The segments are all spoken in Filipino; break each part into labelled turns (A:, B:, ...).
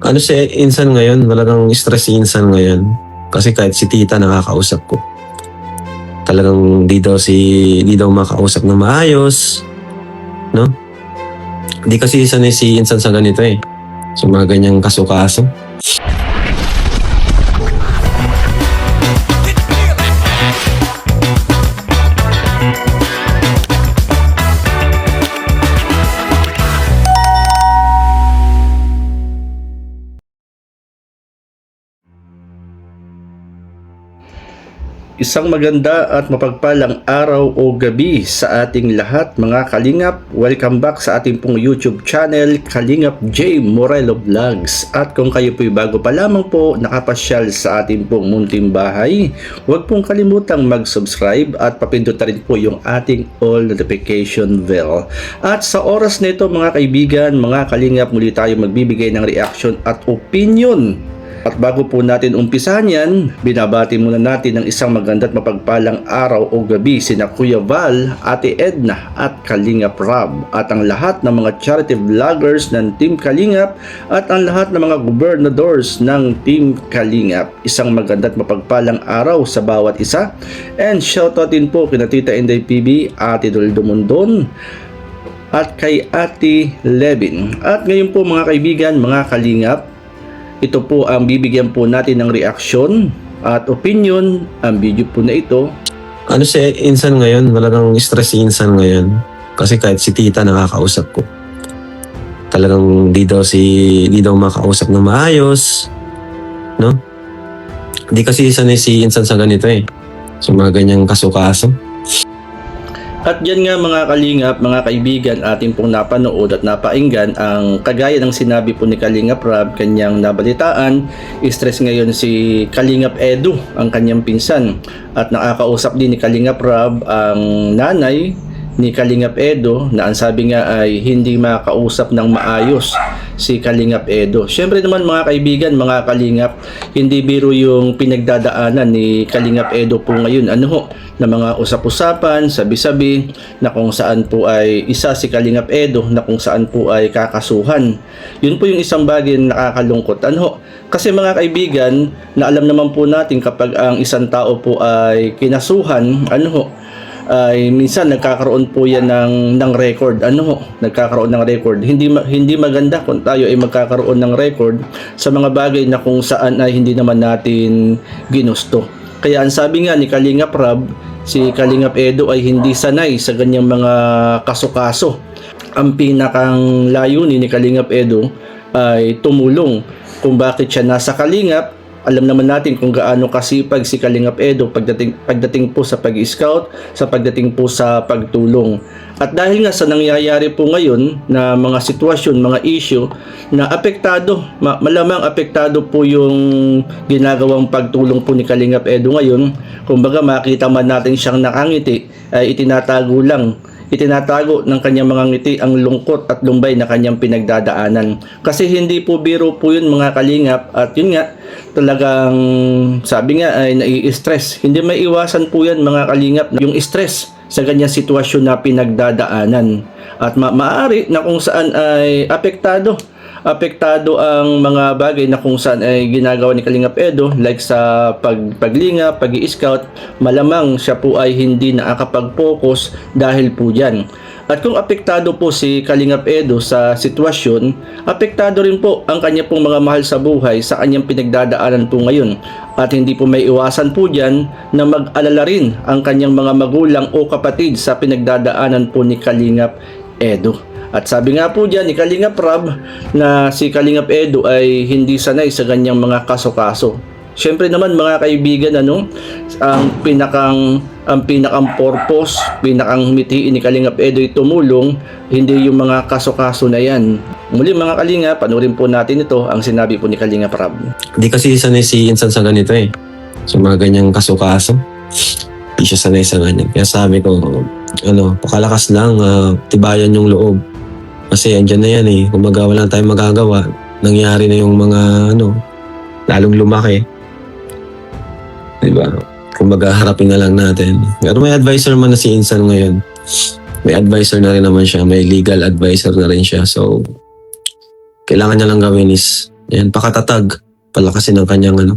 A: Ano si Insan ngayon, talagang stress si Insan ngayon. Kasi kahit si tita nakakausap ko. Talagang di daw makausap na maayos, no? Di kasi sanay si Insan sa ganito eh. Sa mga ganyang kaso-kaso.
B: Isang maganda at mapagpalang araw o gabi sa ating lahat mga Kalingap. Welcome back sa ating pong YouTube channel, Kalingap J. Morelo Vlogs. At kung kayo po'y bago pa lamang po nakapasyal sa ating pong munting bahay, huwag pong kalimutang mag-subscribe at papindot na rin po yung ating all notification bell. At sa oras na ito mga kaibigan, mga Kalingap, muli tayo magbibigay ng reaction at opinion. At bago po natin umpisahan yan, binabati muna natin ng isang maganda at mapagpalang araw o gabi sina Kuya Val, Ate Edna at Kalingap Rob at ang lahat ng mga charity vloggers ng Team Kalingap at ang lahat ng mga gobernadors ng Team Kalingap. Isang maganda at mapagpalang araw sa bawat isa, and shoutout din po kina Tita Inday PB, Ate Doldo Mondon at kay Ate Levin. At ngayon po mga kaibigan, mga Kalingap, ito po ang bibigyan po natin ng reaksyon at opinion. Ang video po na ito.
A: Ano si Insan ngayon, talagang stress si Insan ngayon. Kasi kahit si tita nakakausap ko. Talagang di daw makausap na maayos, no? Di kasi sanay si Insan sa ganito eh. Sa mga ganyang kaso-kaso.
B: At yan nga mga Kalingap, mga kaibigan, ating pong napanood at napainggan ang kagaya ng sinabi po ni Kalingap Rob, kanyang nabalitaan. Stress ngayon si Kalingap Edu, ang kanyang pinsan. At nakakausap din ni Kalingap Rob ang nanay ni Kalingap Edo na ang sabi nga ay hindi makausap ng maayos si Kalingap Edo. Siyempre naman mga kaibigan, mga Kalingap, hindi biro yung pinagdadaanan ni Kalingap Edo po ngayon. Ano ho? Na mga usap-usapan, sabi-sabi na kung saan po ay isa si Kalingap Edo na kung saan po ay kakasuhan. Yun po yung isang bagay na nakakalungkot. Ano ho? Kasi mga kaibigan, na alam naman po natin kapag ang isang tao po ay kinasuhan, ano ho? Ay minsan nagkakaroon po yan ng record. Ano ho? Nagkakaroon ng record. Hindi maganda kung tayo ay magkakaroon ng record sa mga bagay na kung saan ay hindi naman natin ginusto. Kaya ang sabi nga ni Kalingap Rob, si Kalingap Edo ay hindi sanay sa ganyang mga kaso-kaso. Ang pinakang layunin ni Kalingap Edo ay tumulong kung bakit siya nasa Kalingap. Alam naman natin kung gaano kasipag si Kalingap Edo pagdating po sa pag-scout, sa pagdating po sa pagtulong. At dahil nga sa nangyayari po ngayon na mga sitwasyon, mga issue na apektado, malamang apektado po yung ginagawang pagtulong po ni Kalingap Edo ngayon. Kumbaga makita man natin siyang nakangiti, ay itinatago ng kanyang mga ngiti ang lungkot at lumbay na kanyang pinagdadaanan. Kasi hindi po biro po yun mga Kalingap, at yun nga, talagang sabi nga ay nai-stress. Hindi may iwasan po yan mga Kalingap, yung stress sa ganyang sitwasyon na pinagdadaanan. At maaari na kung saan ay apektado ang mga bagay na kung saan ay ginagawa ni Kalingap Edo, like sa paglinga, pag-i-scout, malamang siya po ay hindi nakakapag-focus dahil po dyan. At kung apektado po si Kalingap Edo sa sitwasyon, apektado rin po ang kanya pong mga mahal sa buhay sa kanyang pinagdadaanan po ngayon. At hindi po may iwasan po dyan na mag-alala rin ang kanyang mga magulang o kapatid sa pinagdadaanan po ni Kalingap Edo. At sabi nga po dyan ni Kalingap Rob na si Kalingap Edo ay hindi sanay sa ganyang mga kaso-kaso. Siyempre naman mga kaibigan, ang pinakang purpose, pinakang mitiin ni Kalingap Edo ay tumulong, hindi yung mga kaso-kaso na yan. Muli mga Kalingap, panoorin po natin ito, ang sinabi po ni Kalingap Rob.
A: Di kasi sanay si Insan sa ganito eh. Sa mga ganyang kaso-kaso. Di siya sanay sa ganyan. Kaya sabi ko, pakalakas lang, tibayan yung loob. Kasi andyan na yan eh. Kung wala tayong magagawa, nangyari na yung mga lalong lumaki. Diba? Kung harapin na lang natin. Pero may advisor man na si Insan ngayon. May advisor na rin naman siya. May legal advisor na rin siya. So, kailangan niya lang gawin is Ayan, pakatatag. Palakasin ang kanyang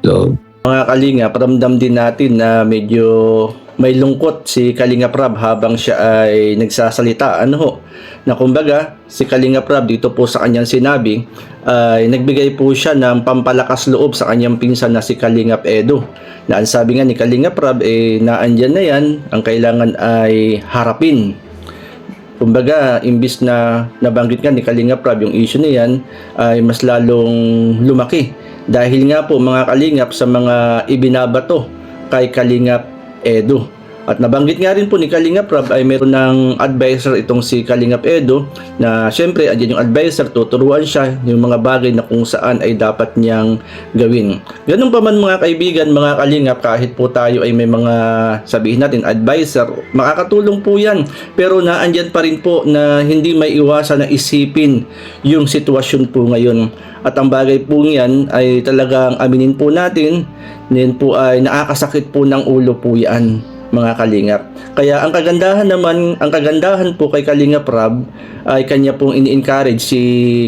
A: loob.
B: Mga Kalingap, ramdam din natin na medyo may lungkot si Kalingap Rab habang siya ay nagsasalita. Na kumbaga, si Kalingap Rab dito po sa kanyang sinabi ay nagbigay po siya ng pampalakas loob sa kanyang pinsan na si Kalingap Edo. Na ang sabi nga ni Kalingap Rab, naandyan na yan, ang kailangan ay harapin. Kumbaga, imbis na nabanggit nga ni Kalingap Rab yung issue na yan, ay mas lalong lumaki. Dahil nga po mga Kalingap sa mga ibinabato kay Kalingap Edo. At nabanggit nga rin po ni Kalingap Rab ay meron ng advisor itong si Kalingap Edo na syempre andyan yung advisor, tuturuan siya yung mga bagay na kung saan ay dapat niyang gawin. Ganun pa man mga kaibigan, mga Kalingap, kahit po tayo ay may mga sabihin natin advisor, makakatulong po yan. Pero naandyan pa rin po na hindi may iwasan na isipin yung sitwasyon po ngayon. At ang bagay po yan ay talagang aminin po natin, din po ay nakakasakit po ng ulo po yan, mga Kalingap. Kaya ang kagandahan po kay Kalingap Rab ay kanya pong ini-encourage si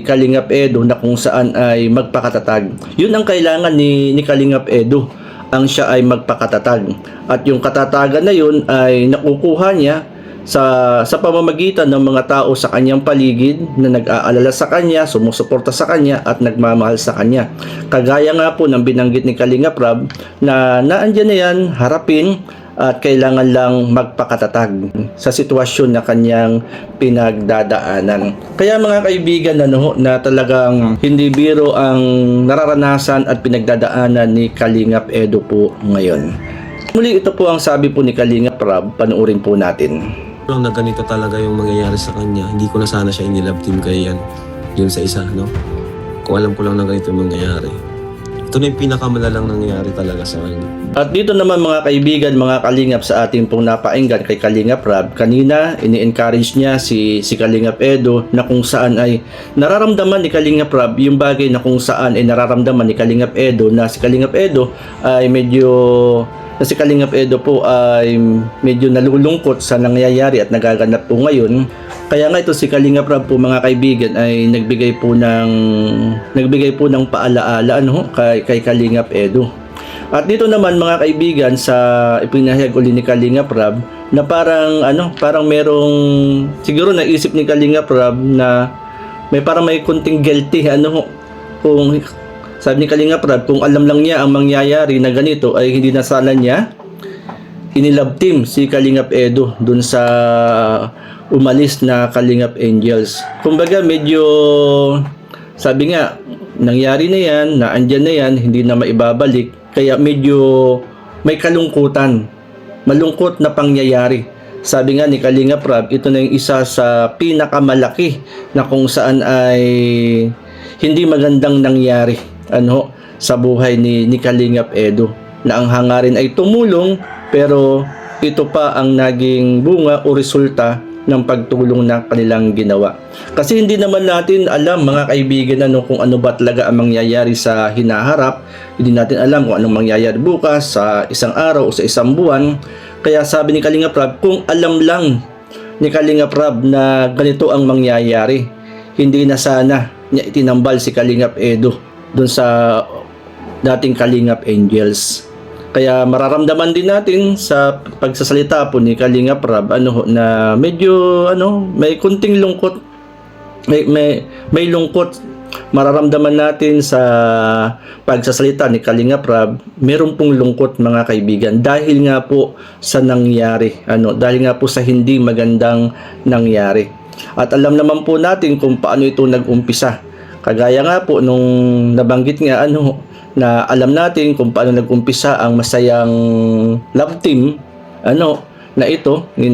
B: Kalingap Edo na kung saan ay magpakatatag. Yun ang kailangan ni Kalingap Edo, ang siya ay magpakatatag. At yung katatagan na yun ay nakukuha niya sa pamamagitan ng mga tao sa kanyang paligid na nag-aalala sa kanya, sumusuporta sa kanya at nagmamahal sa kanya. Kagaya nga po ng binanggit ni Kalingap Rab na naandyan na yan, harapin at kailangan lang magpakatatag sa sitwasyon na kanyang pinagdadaanan. Kaya mga kaibigan, na talagang hindi biro ang nararanasan at pinagdadaanan ni Kalingap Edo po ngayon. Muli, ito po ang sabi po ni Kalingap Rab, panoorin po natin.
A: Kung na ganito talaga yung mangyayari sa kanya, hindi ko na sana siya inilove team kay yun sa isa, no? Kung alam ko lang na ganito yung mangyayari. Ito na yung pinakamalalang nangyayari talaga sa kanya.
B: At dito naman mga kaibigan, mga Kalingap, sa ating pong napainggan kay Kalingap Rab, kanina ini-encourage niya si Kalingap Edo na kung saan ay nararamdaman ni Kalingap Rab yung bagay na kung saan ay nararamdaman ni Kalingap Edo na si Kalingap Edo ay si Kalingap Edo po ay medyo nalulungkot sa nangyayari at nagaganap po ngayon. Kaya nga ito si Kalingap Rab po mga kaibigan ay nagbigay po ng paalaala kay Kalingap Edo. At dito naman mga kaibigan sa ipinahayag uli ni Kalingap Rab na parang merong siguro naisip ni Kalingap Rab na may kunting guilty kung sabi ni Kalingap Rab, kung alam lang niya ang mangyayari na ganito ay hindi na sana niya inilove team si Kalingap Edo dun sa umalis na Kalingap Angels. Kumbaga medyo sabi nga nangyari na yan, naandyan na yan, hindi na maibabalik. Kaya medyo may kalungkutan, malungkot na pangyayari. Sabi nga ni Kalingap Rab, ito na yung isa sa pinakamalaki na kung saan ay hindi magandang nangyari sa buhay ni Kalingap Edo, na ang hangarin ay tumulong pero ito pa ang naging bunga o resulta ng pagtulong na kanilang ginawa. Kasi hindi naman natin alam mga kaibigan kung ano ba talaga ang mangyayari sa hinaharap. Hindi natin alam kung anong mangyayari bukas, sa isang araw o sa isang buwan. Kaya sabi ni Kalingap Rab, kung alam lang ni Kalingap Rab na ganito ang mangyayari, hindi na sana niya itinambal si Kalingap Edo doon sa dating Kalingap Angels. Kaya mararamdaman din natin sa pagsasalita po ni Kalingap Rab na medyo may kunting lungkot, may lungkot mararamdaman natin sa pagsasalita ni Kalingap Rab. Meron pong lungkot mga kaibigan dahil nga po sa nangyari, dahil nga po sa hindi magandang nangyari. At alam naman po natin kung paano ito nag-umpisa. Kagaya nga po nung nabanggit nga na alam natin kung paano nag-umpisa ang masayang love team na ito ni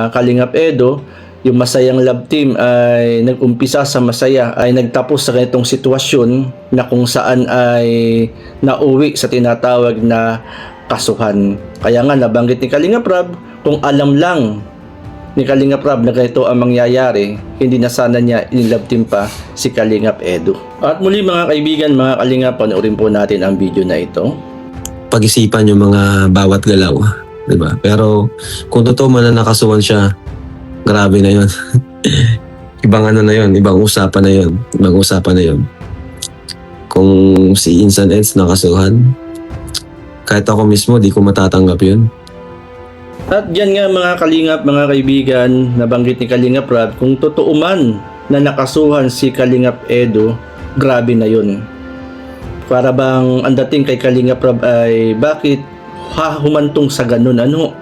B: Kalingap Edo. Yung masayang love team ay nag-umpisa sa masaya, ay nagtapos sa ganitong sitwasyon na kung saan ay nauwi sa tinatawag na kasuhan. Kaya nga nabanggit ni Kalingap Rab, kung alam lang ni Kalingap Rab na ganito ang mangyayari, hindi na sana niya in-love team pa si Kalingap Edo. At muli mga kaibigan, mga Kalingap, panoorin po natin ang video na ito.
A: Pag-isipan yung mga bawat galaw, diba? Pero kung totoo man na nakasuhan siya, grabe na yun. Ibang na yun, ibang usapan na yun. kung si Insan Eds nakasuhan. Kahit ako mismo, di ko matatanggap yun.
B: At yan nga mga kalingap, mga kaibigan, nabanggit ni Kalingap Rab, kung totoo man na nakasuhan si Kalingap Edo, grabe na yun. Para bang ang dating kay Kalingap Rab ay bakit humantong sa ganun, ano?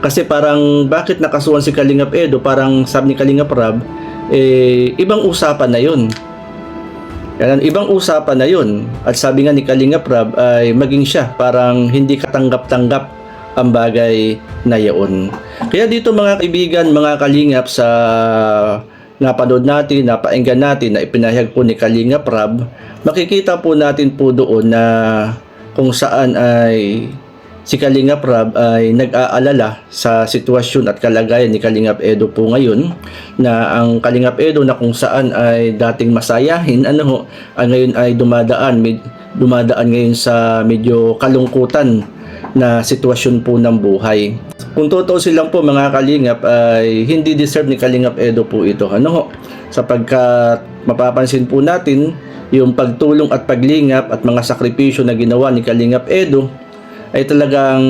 B: Kasi parang bakit nakasuhan si Kalingap Edo, parang sabi ni Kalingap Rab, ibang usapan na yun. Yan, ibang usapan na yun. At sabi nga ni Kalingap Rab ay maging siya parang hindi katanggap-tanggap ang bagay na yaon. Kaya dito mga kaibigan, mga kalingap, sa napanood natin, napainggan natin na ipinahayag po ni Kalingap Rab, makikita po natin po doon na kung saan ay si Kalingap Rab ay nag-aalala sa sitwasyon at kalagayan ni Kalingap Edo po ngayon, na ang Kalingap Edo na kung saan ay dating masayahin, ngayon ay dumadaan ngayon sa medyo kalungkutan na sitwasyon po ng buhay. Kung totoo silang po mga kalingap ay hindi deserve ni Kalingap Edo po ito, sapagkat mapapansin po natin yung pagtulong at paglingap at mga sakripisyo na ginawa ni Kalingap Edo ay talagang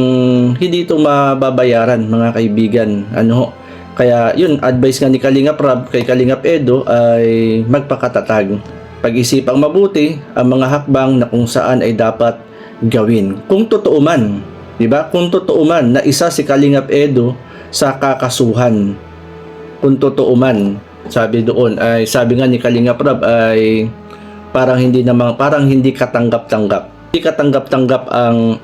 B: hindi ito mababayaran mga kaibigan. Kaya yun, advice nga ni Kalingap Rab kay Kalingap Edo ay magpakatatag, pag-isipang mabuti ang mga hakbang na kung saan ay dapat gawin. Kung totoo man, di ba? Kung totoo man na isa si Kalingap Edo sa kakasuhan. Kung totoo man, sabi doon ay sabi nga ni Kalingap Rab ay parang hindi katanggap-tanggap. Hindi katanggap-tanggap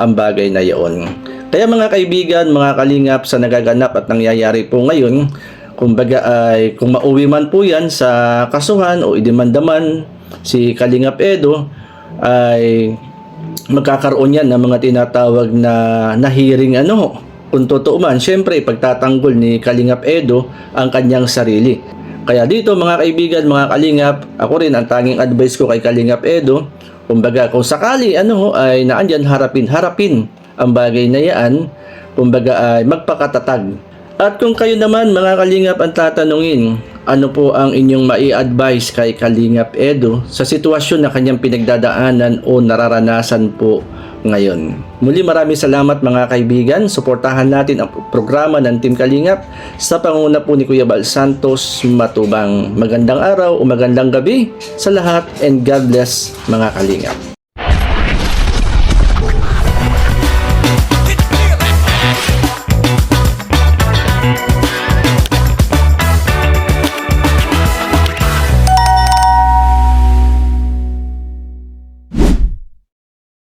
B: ang bagay na iyon. Kaya mga kaibigan, mga kalingap, sa nagaganap at nangyayari po ngayon, kumbaga ay kung mauwi man po yan sa kasuhan o idemanda man si Kalingap Edo, ay magkakaroon yan ng mga tinatawag na hearing, kung totoo man, syempre pagtatanggol ni Kalingap Edo ang kanyang sarili. Kaya dito mga kaibigan, mga kalingap, ako rin ang tanging advice ko kay Kalingap Edo, kumbaga kung sakali ay naandyan, harapin ang bagay na yan, kumbaga ay magpakatatag. At kung kayo naman mga kalingap ang tatanungin, ano po ang inyong mai-advise kay Kalingap Edo sa sitwasyon na kanyang pinagdadaanan o nararanasan po ngayon? Muli maraming salamat mga kaibigan. Suportahan natin ang programa ng Team Kalingap sa pangunguna po ni Kuya Bal Santos Matubang. Magandang araw o magandang gabi sa lahat, and God bless mga kalingap.